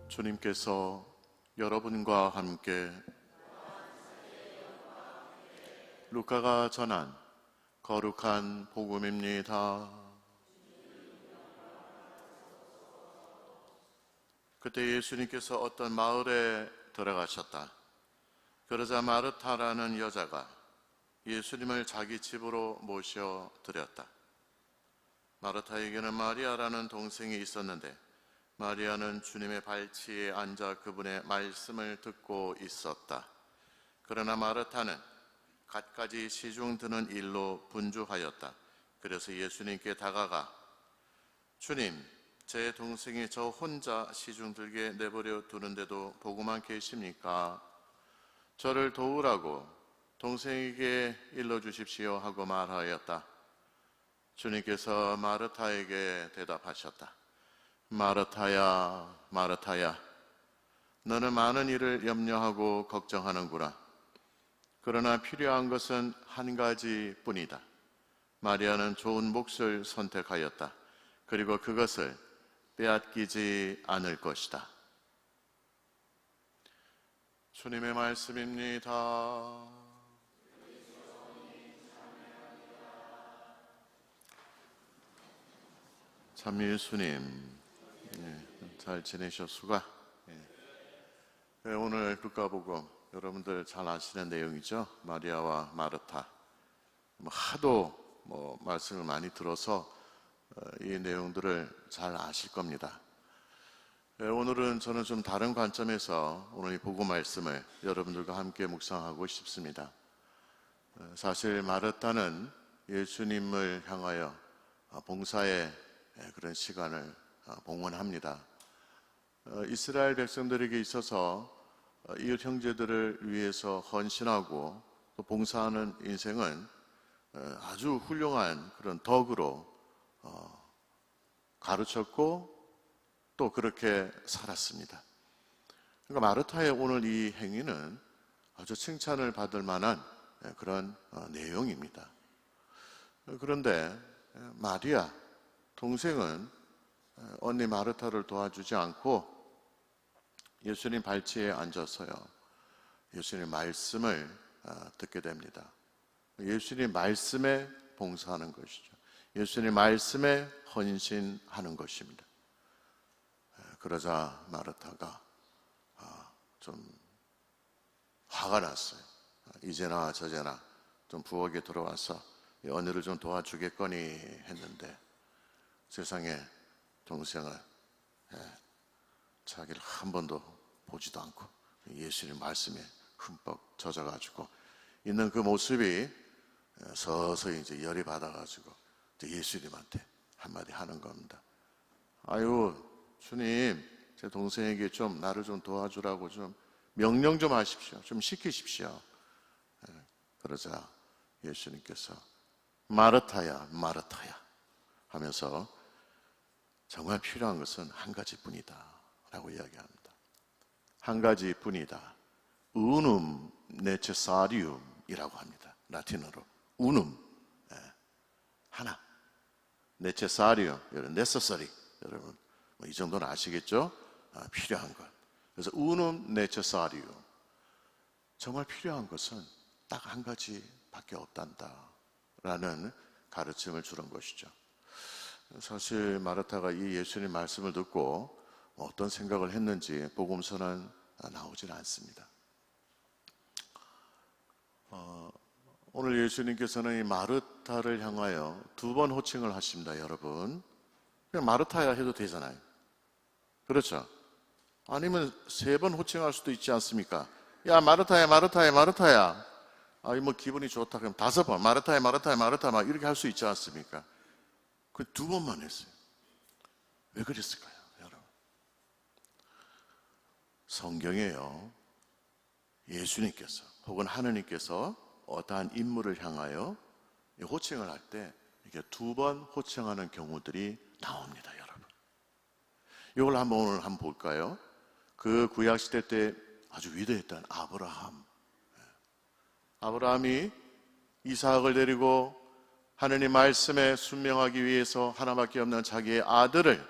주님께서 여러분과 함께 루카가 전한 거룩한 복음입니다. 그때 예수님께서 어떤 마을에 들어가셨다. 그러자 마르타라는 여자가 예수님을 자기 집으로 모셔 드렸다. 마르타에게는 마리아라는 동생이 있었는데 마리아는 주님의 발치에 앉아 그분의 말씀을 듣고 있었다. 그러나 마르타는 갖가지 시중 드는 일로 분주하였다. 그래서 예수님께 다가가 주님, 제 동생이 저 혼자 시중 들게 내버려 두는데도 보고만 계십니까? 저를 도우라고 동생에게 일러주십시오 하고 말하였다. 주님께서 마르타에게 대답하셨다. 마르타야, 마르타야, 너는 많은 일을 염려하고 걱정하는구나. 그러나 필요한 것은 한 가지뿐이다. 마리아는 좋은 몫을 선택하였다. 그리고 그것을 빼앗기지 않을 것이다. 주님의 말씀입니다. 참 예수님, 잘 지내셨수가? 오늘 루카복음 여러분들 잘 아시는 내용이죠. 마리아와 마르타. 하도 말씀을 많이 들어서 이 내용들을 잘 아실 겁니다. 오늘은 저는 좀 다른 관점에서 오늘 이 복음 말씀을 여러분들과 함께 묵상하고 싶습니다. 사실 마르타는 예수님을 향하여 봉사의 그런 시간을 봉헌합니다. 이스라엘 백성들에게 있어서 이웃 형제들을 위해서 헌신하고 또 봉사하는 인생은 아주 훌륭한 그런 덕으로 가르쳤고 또 그렇게 살았습니다. 그러니까 마르타의 오늘 이 행위는 아주 칭찬을 받을 만한 그런 내용입니다. 그런데 마리아 동생은 언니 마르타를 도와주지 않고 예수님 발치에 앉아서요, 예수님 말씀을 듣게 됩니다. 예수님 말씀에 봉사하는 것이죠. 예수님 말씀에 헌신하는 것입니다. 그러자 마르타가 좀 화가 났어요. 이제나 저제나 좀 부엌에 들어와서 언니를 좀 도와주겠거니 했는데 세상에 동생은 자기를 한 번도 보지도 않고 예수님 말씀에 흠뻑 젖어가지고 있는 그 모습이 서서히 이제 열이 받아가지고 이제 예수님한테 한마디 하는 겁니다. 아유, 주님, 제 동생에게 좀 나를 좀 도와주라고 좀 명령 좀 하십시오. 좀 시키십시오. 그러자 예수님께서 마르타야, 마르타야 하면서 정말 필요한 것은 한 가지뿐이다 라고 이야기합니다. 한 가지뿐이다. unum necessarium이라고 합니다. 라틴어로 unum, 하나. necessarium, necessary, 여러분 이 정도는 아시겠죠? 필요한 것. 그래서 unum necessarium, 정말 필요한 것은 딱 한 가지밖에 없단다 라는 가르침을 주는 것이죠. 사실 마르타가 이 예수님 말씀을 듣고 어떤 생각을 했는지 복음서는 나오질 않습니다. 오늘 예수님께서는 이 마르타를 향하여 두 번 호칭을 하십니다. 여러분, 그냥 마르타야 해도 되잖아요. 그렇죠? 아니면 세 번 호칭할 수도 있지 않습니까? 야, 마르타야, 마르타야, 마르타야. 기분이 좋다 그럼 5번 마르타야, 마르타야, 마르타 막 이렇게 할 수 있지 않습니까? 그 두 번만 했어요. 왜 그랬을까요, 여러분? 성경에요, 예수님께서 혹은 하느님께서 어떠한 인물을 향하여 호칭을 할 때 이렇게 두 번 호칭하는 경우들이 나옵니다, 여러분. 이걸 오늘 한번 볼까요? 그 구약시대 때 아주 위대했던 아브라함이 이삭을 데리고 하느님 말씀에 순명하기 위해서 하나밖에 없는 자기의 아들을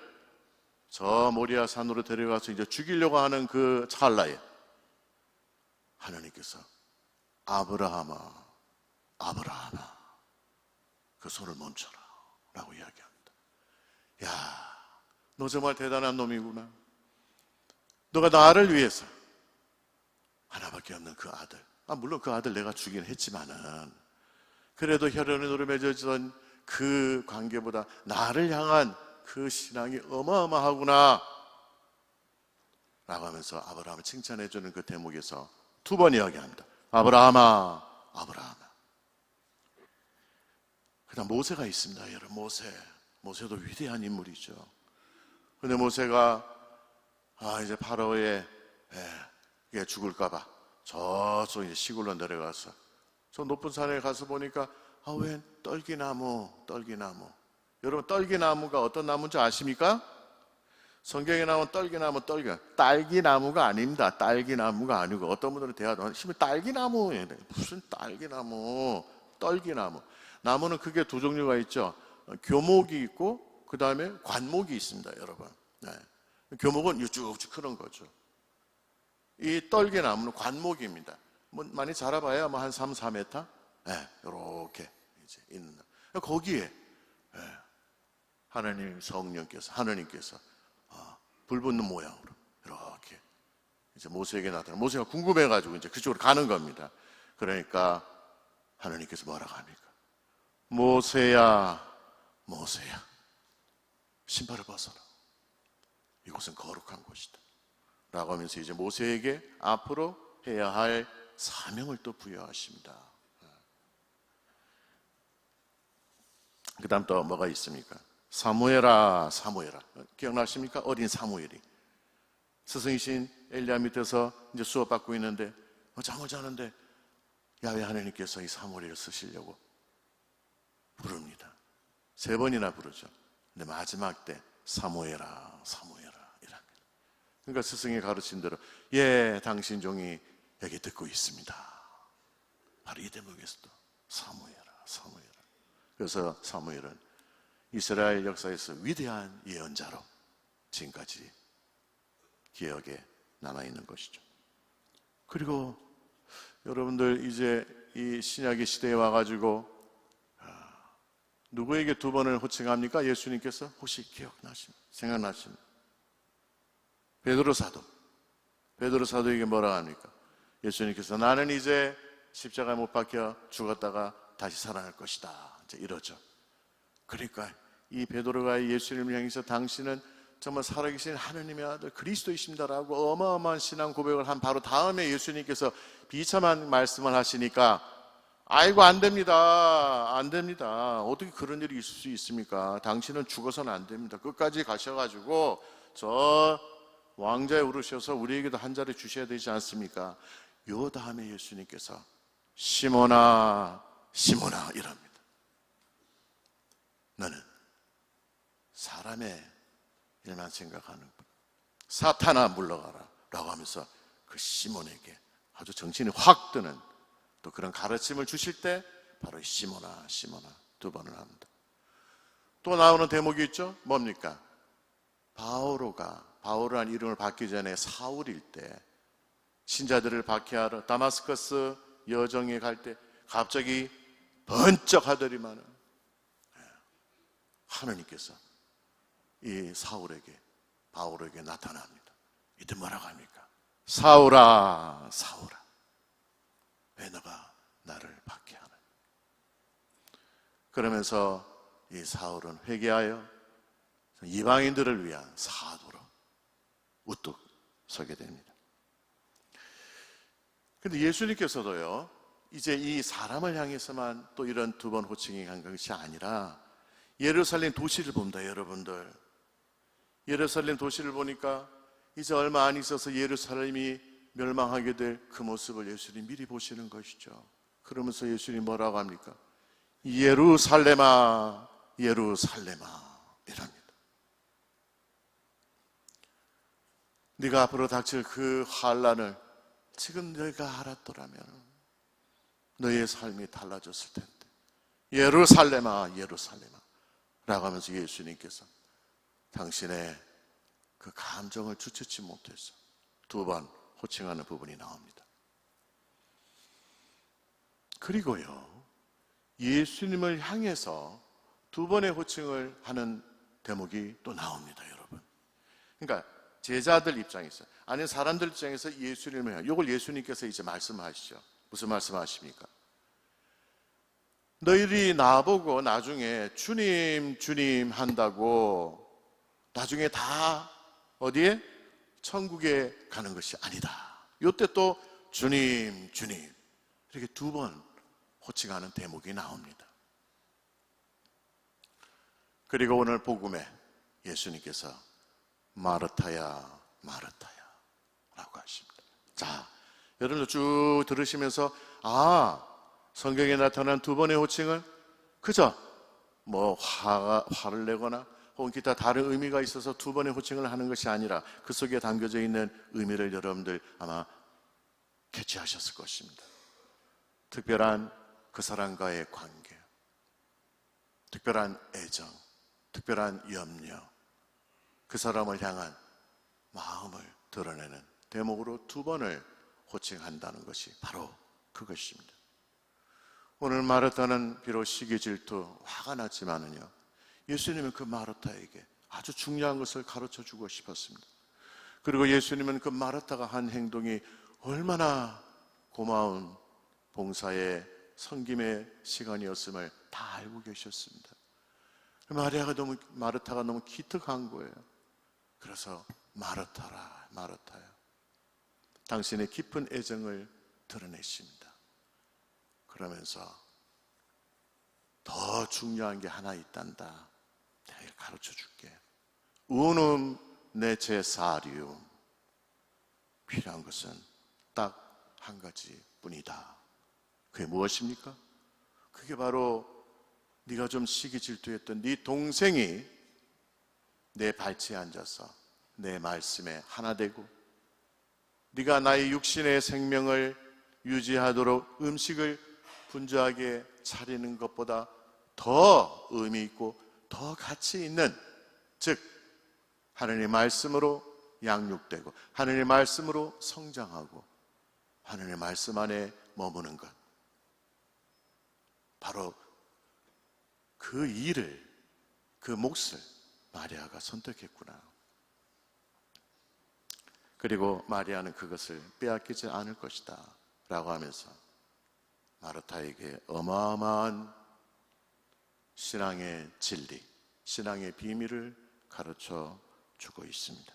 저 모리아 산으로 데려가서 이제 죽이려고 하는 그 찰나에 하나님께서 아브라함아, 아브라함아, 그 손을 멈춰라 라고 이야기합니다. 야, 너 정말 대단한 놈이구나. 너가 나를 위해서 하나밖에 없는 그 아들, 물론 그 아들 내가 주긴 했지만은 그래도 혈연의 노로 맺어지던 그 관계보다 나를 향한 그 신앙이 어마어마하구나 라고 하면서 아브라함을 칭찬해주는 그 대목에서 두 번 이야기합니다. 아브라함아, 아브라함아. 그 다음 모세가 있습니다. 여러분, 모세도 위대한 인물이죠. 근데 모세가 이제 파라오에 죽을까봐 저쪽 이제 시골로 내려가서 저 높은 산에 가서 보니까 웬 떨기나무. 여러분, 떨기나무가 어떤 나무인지 아십니까? 성경에 나온 떨기나무, 딸기나무가 아닙니다. 딸기나무가 아니고 어떤 분들은 대화도 딸기나무, 무슨 딸기나무, 떨기나무. 나무는 크게 두 종류가 있죠. 교목이 있고 그 다음에 관목이 있습니다, 여러분. 교목은 쭉쭉 크는 거죠. 이 떨기나무는 관목입니다. 많이 자라봐야 한 3, 4m? 이렇게 이제 있는. 거기에 하나님께서 불 붙는 모양으로 이렇게 이제 모세에게 나타나. 모세가 궁금해가지고 이제 그쪽으로 가는 겁니다. 그러니까 하나님께서 뭐라고 합니까? 모세야, 신발을 벗어라. 이곳은 거룩한 곳이다. 라고 하면서 이제 모세에게 앞으로 해야 할 사명을 또 부여하십니다. 그 다음 또 뭐가 있습니까? 사무엘아. 기억나십니까? 어린 사무엘이 스승이신 엘리야 밑에서 이제 수업받고 있는데 잠을 자는데 야훼 하나님께서 이 사무엘을 쓰시려고 부릅니다. 3번이나 부르죠. 근데 마지막 때 사무엘아 이랍니다. 그러니까 스승이 가르친 대로 당신 종이 여기 듣고 있습니다. 바로 이 대목에서도 사무엘아. 그래서 사무엘은 이스라엘 역사에서 위대한 예언자로 지금까지 기억에 남아있는 것이죠. 그리고 여러분들 이제 이 신약의 시대에 와가지고 누구에게 2번을 호칭합니까? 예수님께서 혹시 생각나십니까? 베드로 사도에게 뭐라 합니까? 예수님께서 나는 이제 십자가에 못 박혀 죽었다가 다시 살아날 것이다. 이제 이러죠. 그러니까 이 베드로가 예수님을 향해서 당신은 정말 살아계신 하나님의 아들 그리스도이십니다라고 어마어마한 신앙 고백을 한 바로 다음에 예수님께서 비참한 말씀을 하시니까 아이고 안 됩니다. 어떻게 그런 일이 있을 수 있습니까? 당신은 죽어서는 안 됩니다. 끝까지 가셔가지고 저 왕좌에 오르셔서 우리에게도 한 자리 주셔야 되지 않습니까? 요 다음에 예수님께서 시몬아 이랍니다. 너는 사람의 일만 생각하는 사탄아 물러가라 라고 하면서 그 시몬에게 아주 정신이 확 드는 또 그런 가르침을 주실 때 바로 시몬아 2번을 합니다. 또 나오는 대목이 있죠. 뭡니까? 바오로라는 이름을 받기 전에 사울일 때 신자들을 박해하러 다마스커스 여정에 갈 때 갑자기 번쩍 하더니만은 하나님께서 이 바울에게 나타납니다. 이때 뭐라고 합니까? 사울아 왜 너가 나를 박해하느냐? 그러면서 이 사울은 회개하여 이방인들을 위한 사도로 우뚝 서게 됩니다. 그런데 예수님께서도요 이제 이 사람을 향해서만 또 이런 2번 호칭이 간 것이 아니라 예루살렘 도시를 봅니다. 여러분들, 예루살렘 도시를 보니까 이제 얼마 안 있어서 예루살렘이 멸망하게 될 그 모습을 예수님 미리 보시는 것이죠. 그러면서 예수님 뭐라고 합니까? 예루살렘아 이랍니다. 네가 앞으로 닥칠 그 환난을 지금 너희가 알았더라면 너희의 삶이 달라졌을 텐데 예루살렘아 라고 하면서 예수님께서 당신의 그 감정을 주체치 못해서 두 번 호칭하는 부분이 나옵니다. 그리고요, 예수님을 향해서 두 번의 호칭을 하는 대목이 또 나옵니다, 여러분. 그러니까 제자들 입장에서, 아니 사람들 입장에서 예수님을 향해, 이걸 예수님께서 이제 말씀하시죠. 무슨 말씀하십니까? 너희들이 나보고 나중에 주님 주님 한다고 나중에 다 어디에? 천국에 가는 것이 아니다. 이때 또 주님 주님 이렇게 두 번 호칭하는 대목이 나옵니다. 그리고 오늘 복음에 예수님께서 마르타야 마르타야 라고 하십니다. 자, 여러분들 쭉 들으시면서 성경에 나타난 두 번의 호칭을 그저 뭐 화를 내거나 혹은 기타 다른 의미가 있어서 두 번의 호칭을 하는 것이 아니라 그 속에 담겨져 있는 의미를 여러분들 아마 캐치하셨을 것입니다. 특별한 그 사람과의 관계, 특별한 애정, 특별한 염려, 그 사람을 향한 마음을 드러내는 대목으로 두 번을 호칭한다는 것이 바로 그것입니다. 오늘 마르타는 비록 시기 질투, 화가 났지만은요, 예수님은 그 마르타에게 아주 중요한 것을 가르쳐 주고 싶었습니다. 그리고 예수님은 그 마르타가 한 행동이 얼마나 고마운 봉사의 섬김의 시간이었음을 다 알고 계셨습니다. 마르타가 너무 기특한 거예요. 그래서 마르타라, 마르타야, 당신의 깊은 애정을 드러내십니다. 그러면서 더 중요한 게 하나 있단다. 내가 가르쳐 줄게. 운um 네체사리움. 필요한 것은 딱 한 가지 뿐이다. 그게 무엇입니까? 그게 바로 네가 좀 시기 질투했던 네 동생이 내 발치에 앉아서 내 말씀에 하나 되고, 네가 나의 육신의 생명을 유지하도록 음식을 분주하게 차리는 것보다 더 의미 있고 더 가치 있는, 즉 하나님의 말씀으로 양육되고 하나님의 말씀으로 성장하고 하나님의 말씀 안에 머무는 것, 바로 그 일을, 그 몫을 마리아가 선택했구나. 그리고 마리아는 그것을 빼앗기지 않을 것이다 라고 하면서 마르타에게 어마어마한 신앙의 진리, 신앙의 비밀을 가르쳐 주고 있습니다.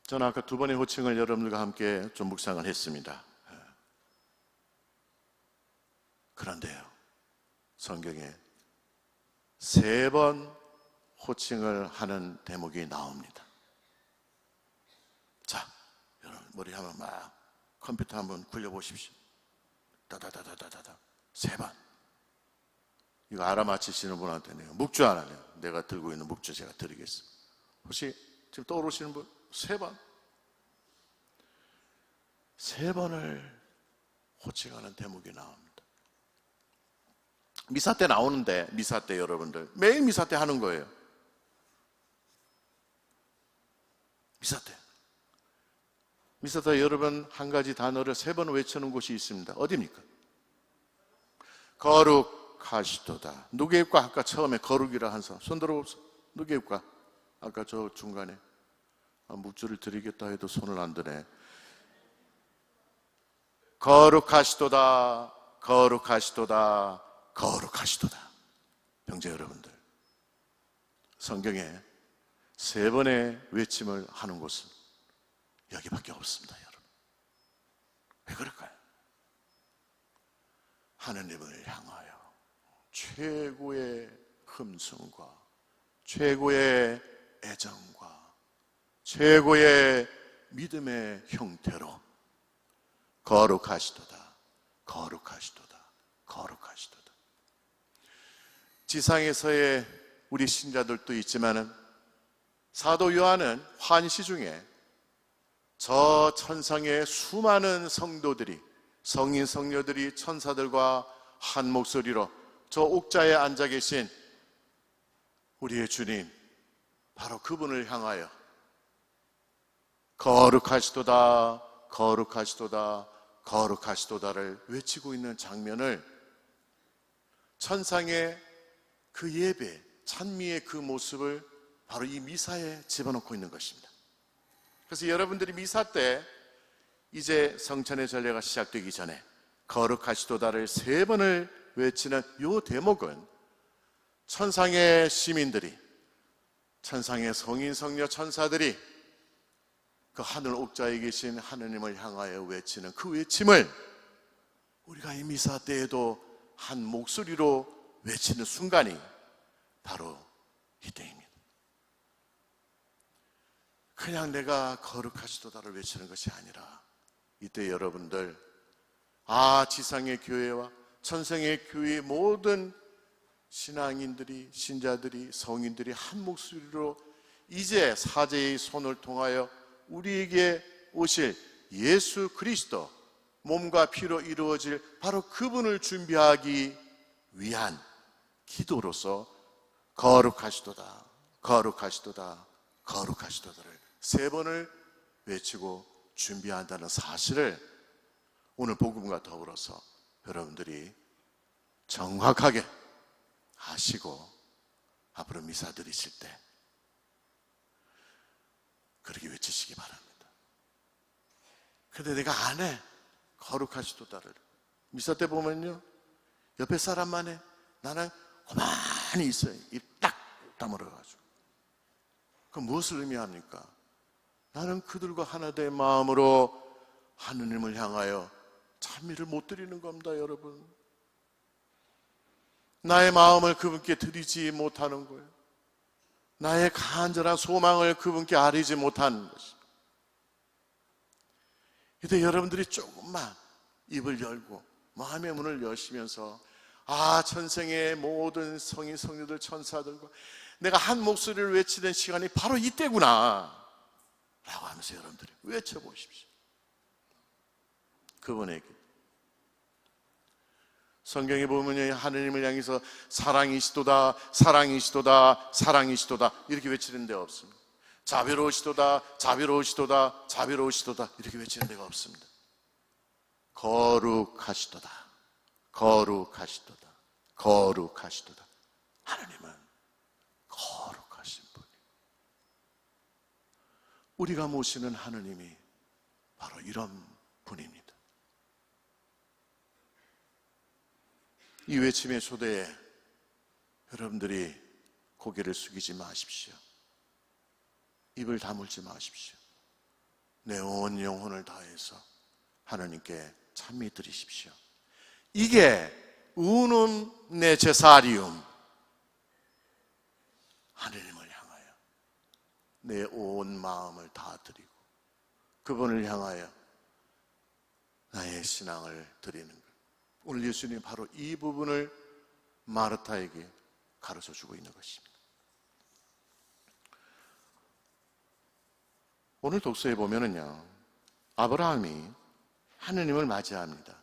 저는 아까 두 번의 호칭을 여러분들과 함께 좀 묵상을 했습니다. 그런데요, 성경에 세 번 호칭을 하는 대목이 나옵니다. 자, 여러분 머리 한번 막 컴퓨터 한번 굴려보십시오. 다다다다다다 세 번. 이거 알아맞히시는 분한테는 묵주 안 하네요. 내가 들고 있는 묵주 제가 드리겠습니다. 혹시 지금 떠오르시는 분? 세 번. 세 번을 호칭하는 대목이 나옵니다. 미사 때 나오는데, 미사 때 여러분들 매일 미사 때 하는 거예요. 미사 때 여러분 한 가지 단어를 세 번 외치는 곳이 있습니다. 어디입니까? 거룩하시도다. 누구입니까? 아까 처음에 거룩이라 한 사람 손 들어봅시다. 누구입니까? 아까 저 중간에 묵주를 드리겠다 해도 손을 안 드네. 거룩하시도다, 거룩하시도다, 거룩하시도다. 형제 여러분들, 성경에 세 번의 외침을 하는 곳은 여기밖에 없습니다, 여러분. 왜 그럴까요? 하느님을 향하여 최고의 흠숭과 최고의 애정과 최고의 믿음의 형태로 거룩하시도다, 거룩하시도다, 거룩하시도다. 지상에서의 우리 신자들도 있지만은 사도 요한은 환시 중에 저 천상의 수많은 성도들이, 성인 성녀들이 천사들과 한 목소리로 저 옥자에 앉아 계신 우리의 주님, 바로 그분을 향하여 거룩하시도다, 거룩하시도다, 거룩하시도다를 외치고 있는 장면을 천상의 그 예배, 찬미의 그 모습을 바로 이 미사에 집어넣고 있는 것입니다. 그래서 여러분들이 미사 때 이제 성찬의 전례가 시작되기 전에 거룩하시도다를 3번을 외치는 이 대목은 천상의 시민들이, 천상의 성인 성녀 천사들이 그 하늘 옥자에 계신 하느님을 향하여 외치는 그 외침을 우리가 이 미사 때에도 한 목소리로 외치는 순간이 바로 이때입니다. 그냥 내가 거룩하시도다를 외치는 것이 아니라 이때 여러분들, 지상의 교회와 천상의 교회의 모든 신앙인들이, 신자들이, 성인들이 한 목소리로 이제 사제의 손을 통하여 우리에게 오실 예수 그리스도, 몸과 피로 이루어질 바로 그분을 준비하기 위한 기도로서 거룩하시도다, 거룩하시도다, 거룩하시도다를 3번을 외치고 준비한다는 사실을 오늘 복음과 더불어서 여러분들이 정확하게 아시고 앞으로 미사 드리실 때 그렇게 외치시기 바랍니다. 근데 내가 안 해, 거룩하시도다를. 미사 때 보면요, 옆에 사람만 해. 나는 가만히 있어요. 입 딱 다물어가지고. 그럼 무엇을 의미합니까? 나는 그들과 하나 된 마음으로 하느님을 향하여 찬미를 못 드리는 겁니다, 여러분. 나의 마음을 그분께 드리지 못하는 거예요. 나의 간절한 소망을 그분께 아뢰지 못하는 것입니다. 이때 여러분들이 조금만 입을 열고 마음의 문을 여시면서 천생의 모든 성인 성녀들 천사들과 내가 한 목소리를 외치는 시간이 바로 이때구나 라고 하면서 여러분들이 외쳐보십시오. 그분에게. 성경에 보면 하느님을 향해서 사랑이시도다, 사랑이시도다, 사랑이시도다 이렇게 외치는 데가 없습니다. 자비로우시도다, 자비로우시도다, 자비로우시도다 이렇게 외치는 데가 없습니다. 거룩하시도다, 거룩하시도다, 거룩하시도다. 하나님은 거룩하신 분. 우리가 모시는 하느님이 바로 이런 분입니다. 이 외침의 초대에 여러분들이 고개를 숙이지 마십시오. 입을 다물지 마십시오. 내 온 영혼을 다해서 하나님께 찬미 드리십시오. 이게 운um 네체사리움, 하느님을 향하여 내 온 마음을 다 드리고 그분을 향하여 나의 신앙을 드리는 것. 오늘 예수님 바로 이 부분을 마르타에게 가르쳐주고 있는 것입니다. 오늘 독서에 보면은요, 아브라함이 하느님을 맞이합니다.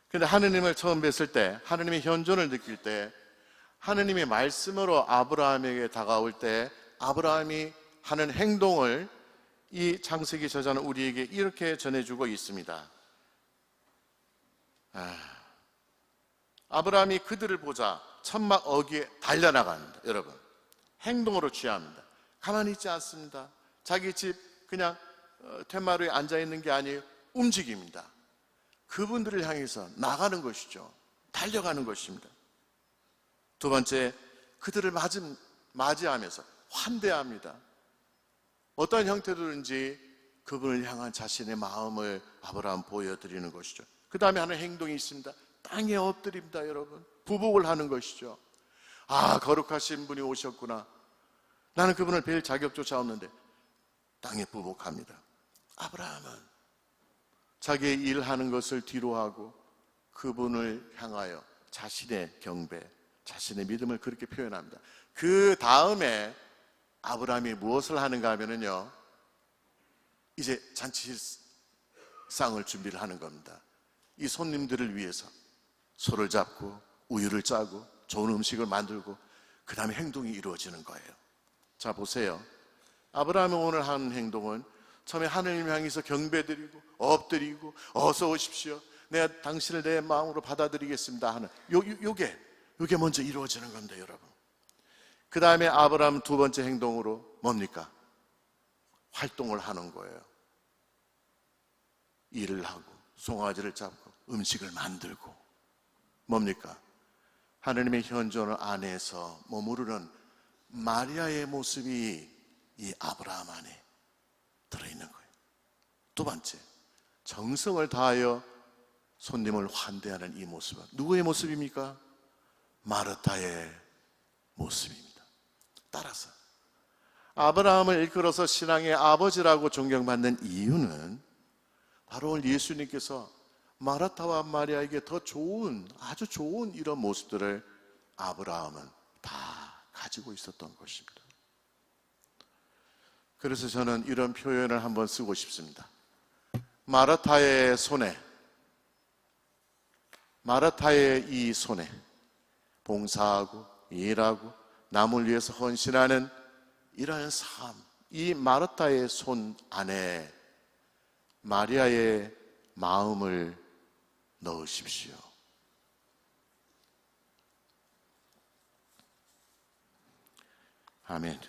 그런데 하느님을 처음 뵀을 때, 하느님의 현존을 느낄 때, 하느님의 말씀으로 아브라함에게 다가올 때 아브라함이 하는 행동을 이 창세기 저자는 우리에게 이렇게 전해주고 있습니다. 아브라함이 그들을 보자 천막 어귀에 달려나갑니다. 여러분, 행동으로 취합니다. 가만히 있지 않습니다. 자기 집 그냥 텐마루에 앉아있는 게 아니에요. 움직입니다. 그분들을 향해서 나가는 것이죠. 달려가는 것입니다. 두 번째, 그들을 맞이하면서 환대합니다. 어떤 형태로든지 그분을 향한 자신의 마음을 아브라함 보여드리는 것이죠. 그 다음에 하는 행동이 있습니다. 땅에 엎드립니다, 여러분. 부복을 하는 것이죠. 거룩하신 분이 오셨구나. 나는 그분을 뵐 자격조차 없는데 땅에 부복합니다. 아브라함은 자기의 일하는 것을 뒤로하고 그분을 향하여 자신의 경배, 자신의 믿음을 그렇게 표현합니다. 그 다음에 아브라함이 무엇을 하는가 하면요, 이제 잔치상을 준비를 하는 겁니다. 이 손님들을 위해서 소를 잡고 우유를 짜고 좋은 음식을 만들고 그 다음에 행동이 이루어지는 거예요. 자, 보세요. 아브라함이 오늘 한 행동은 처음에 하느님 향해서 경배드리고 엎드리고 어서 오십시오, 내가 당신을 내 마음으로 받아들이겠습니다 하는 요게 먼저 이루어지는 겁니다, 여러분. 그 다음에 아브라함 두 번째 행동으로 뭡니까? 활동을 하는 거예요. 일을 하고 송아지를 잡고 음식을 만들고, 뭡니까? 하느님의 현존 안에서 머무르는 마리아의 모습이 이 아브라함 안에 들어있는 거예요. 두 번째, 정성을 다하여 손님을 환대하는 이 모습은 누구의 모습입니까? 마르타의 모습입니다. 따라서 아브라함을 일컬어서 신앙의 아버지라고 존경받는 이유는 바로 오늘 예수님께서 마르타와 마리아에게 더 좋은, 아주 좋은 이런 모습들을 아브라함은 다 가지고 있었던 것입니다. 그래서 저는 이런 표현을 한번 쓰고 싶습니다. 마르타의 손에, 마르타의 이 손에 봉사하고 일하고 남을 위해서 헌신하는 이러한 삶, 이 마르타의 손 안에 마리아의 마음을 넣으십시오. 아멘.